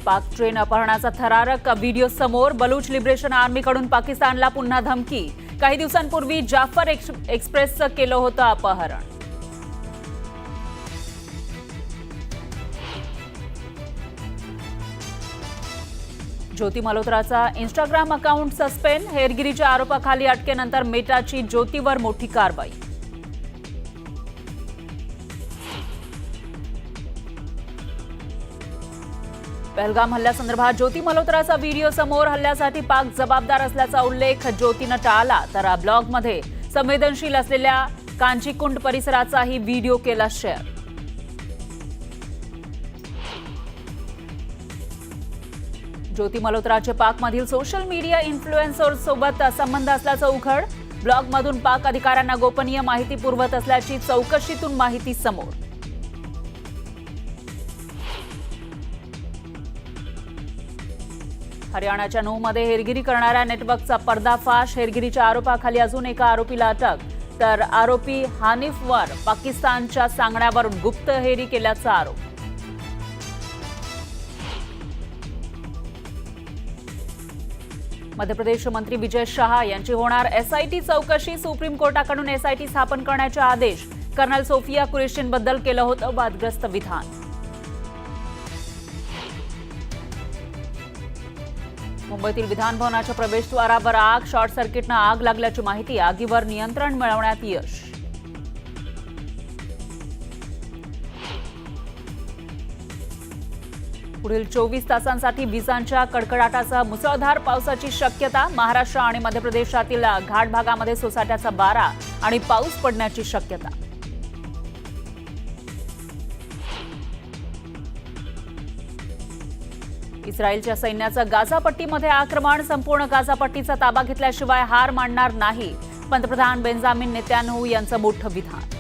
पाक ट्रेन अपहरणाचा थरारक व्हिडिओ समोर. बलूच लिबरेशन आर्मीकडून पाकिस्तानला पुन्हा धमकी. काही दिवसांपूर्वी जाफर एक्सप्रेसचं केलं होतं अपहरण. ज्योती मल्होत्राचा इंस्टाग्राम अकाउंट सस्पेंड. हेरगिरीच्या आरोपाखाली अटकेनंतर मेटाची ज्योतीवर मोठी कारवाई. पहलगाम हल्ल्यासंदर्भात ज्योती मल्होत्राचा व्हिडिओ समोर. हल्ल्यासाठी पाक जबाबदार असल्याचा उल्लेख ज्योतीनं टाळला, तर ब्लॉगमध्ये संवेदनशील असलेल्या कांचीकुंड परिसराचाही व्हिडिओ केला शेअर. ज्योती मल्होत्राचे पाकमधील सोशल मीडिया इन्फ्लुएन्सर्ससोबत संबंध असल्याचं उघड. ब्लॉगमधून पाक अधिकाऱ्यांना गोपनीय माहिती पुरवत असल्याची चौकशीतून माहिती समोर. हरियाणाच्या नूहमध्ये हेरगिरी करणाऱ्या नेटवर्कचा पर्दाफाश. हेरगिरीच्या आरोपाखाली अजून एका आरोपीला अटक, तर आरोपी हानिफवर पाकिस्तानच्या सांगण्यावरून गुप्तहेरी केल्याचा आरोप. मध्य प्रदेश मंत्री विजय शाह यांची होणार एसआयटी चौकशी. सुप्रीम कोर्टाकडून एसआयटी स्थापन करण्याचे आदेश. कर्नल सोफिया कुरेशींबद्दल केलं होतं वादग्रस्त विधान. मुंबईतील विधान भवनाच्या प्रवेशद्वारावर आग. शॉर्ट सर्किटनं आग लागल्याची माहिती. आगीवर नियंत्रण मिळवण्यात यश. पुढील 24 तासांसाठी विजांच्या कडकडाटासह मुसळधार पावसाची शक्यता. महाराष्ट्र आणि मध्य प्रदेशातील घाट भागामध्ये सोसाट्याचा वारा आणि पाऊस पडण्याची शक्यता. इस्रायलच्या सैन्याचं गाझापट्टीमध्ये आक्रमण. संपूर्ण गाझापट्टीचा ताबा घेतल्याशिवाय हार मानणार नाही. पंतप्रधान बेंजामिन नेतान्याहू यांचं मोठं विधान.